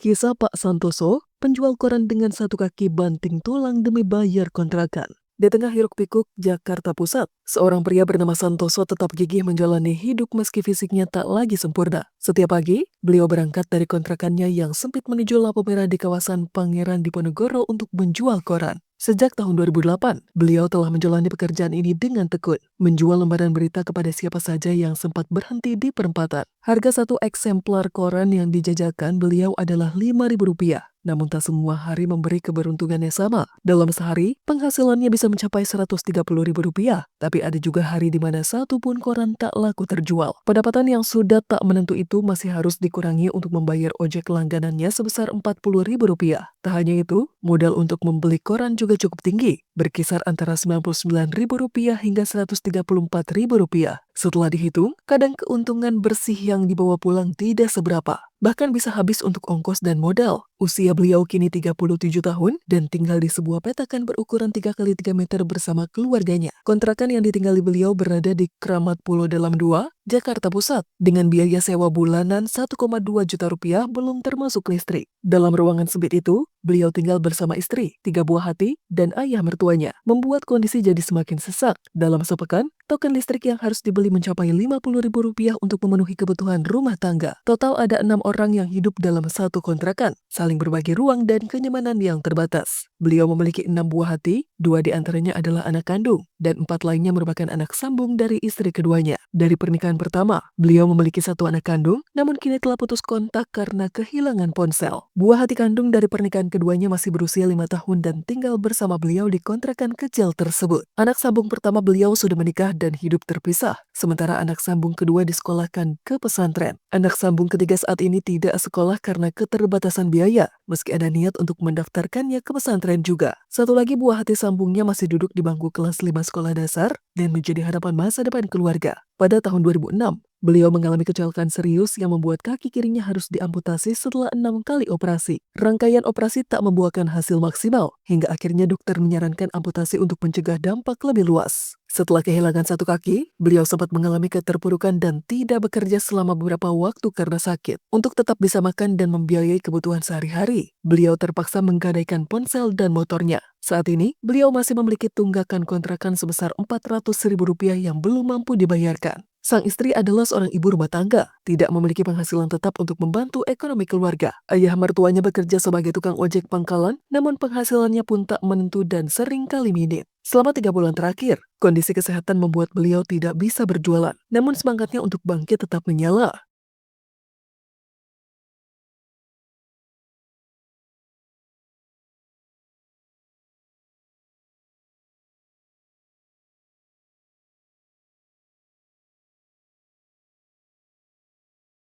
Kisah Pak Santoso, penjual koran dengan satu kaki banting tulang demi bayar kontrakan. Di tengah hiruk-pikuk Jakarta Pusat, seorang pria bernama Santoso tetap gigih menjalani hidup meski fisiknya tak lagi sempurna. Setiap pagi, beliau berangkat dari kontrakannya yang sempit menuju lampu merah di kawasan Pangeran Diponegoro untuk menjual koran. Sejak tahun 2008, beliau telah menjalani pekerjaan ini dengan tekun, menjual lembaran berita kepada siapa saja yang sempat berhenti di perempatan. Harga satu eksemplar koran yang dijajakan beliau adalah Rp5.000. Namun tak semua hari memberi keberuntungan yang sama. Dalam sehari, penghasilannya bisa mencapai Rp130.000, tapi ada juga hari di mana satu pun koran tak laku terjual. Pendapatan yang sudah tak menentu itu masih harus dikurangi untuk membayar ojek langganannya sebesar Rp40.000. Tak hanya itu, modal untuk membeli koran juga cukup tinggi, berkisar antara Rp99.000 hingga Rp134.000. Setelah dihitung, kadang keuntungan bersih yang dibawa pulang tidak seberapa. Bahkan bisa habis untuk ongkos dan modal. Usia beliau kini 37 tahun dan tinggal di sebuah petakan berukuran 3x3 meter bersama keluarganya. Kontrakan yang ditinggali beliau berada di Kramat Pulau Dalam 2, Jakarta Pusat, dengan biaya sewa bulanan Rp1,2 juta belum termasuk listrik. Dalam ruangan sempit itu, beliau tinggal bersama istri, 3 buah hati, dan ayah mertuanya, membuat kondisi jadi semakin sesak. Dalam sepekan, token listrik yang harus dibeli mencapai Rp50.000 untuk memenuhi kebutuhan rumah tangga. Total ada 6 orang yang hidup dalam satu kontrakan, saling berbagi ruang dan kenyamanan yang terbatas. Beliau memiliki 6 buah hati, 2 diantaranya adalah anak kandung, dan 4 lainnya merupakan anak sambung dari istri keduanya. Dari pernikahan pertama, beliau memiliki 1 anak kandung, namun kini telah putus kontak karena kehilangan ponsel. Buah hati kandung dari pernikahan keduanya masih berusia 5 tahun dan tinggal bersama beliau di kontrakan kecil tersebut. Anak sambung pertama beliau sudah menikah dan hidup terpisah, sementara anak sambung kedua disekolahkan ke pesantren. Anak sambung ketiga saat ini tidak sekolah karena keterbatasan biaya, meski ada niat untuk mendaftarkannya ke pesantren juga. Satu lagi buah hati sambungnya masih duduk di bangku kelas 5 sekolah dasar dan menjadi harapan masa depan keluarga. Pada tahun 2006, beliau mengalami kecelakaan serius yang membuat kaki kirinya harus diamputasi setelah 6 kali operasi. Rangkaian operasi tak membuahkan hasil maksimal, hingga akhirnya dokter menyarankan amputasi untuk mencegah dampak lebih luas. Setelah kehilangan satu kaki, beliau sempat mengalami keterpurukan dan tidak bekerja selama beberapa waktu karena sakit. Untuk tetap bisa makan dan membiayai kebutuhan sehari-hari, beliau terpaksa menggadaikan ponsel dan motornya. Saat ini, beliau masih memiliki tunggakan kontrakan sebesar Rp400.000 yang belum mampu dibayarkan. Sang istri adalah seorang ibu rumah tangga, tidak memiliki penghasilan tetap untuk membantu ekonomi keluarga. Ayah mertuanya bekerja sebagai tukang ojek pangkalan, namun penghasilannya pun tak menentu dan sering kali minim. Selama 3 bulan terakhir, kondisi kesehatan membuat beliau tidak bisa berjualan, namun semangatnya untuk bangkit tetap menyala.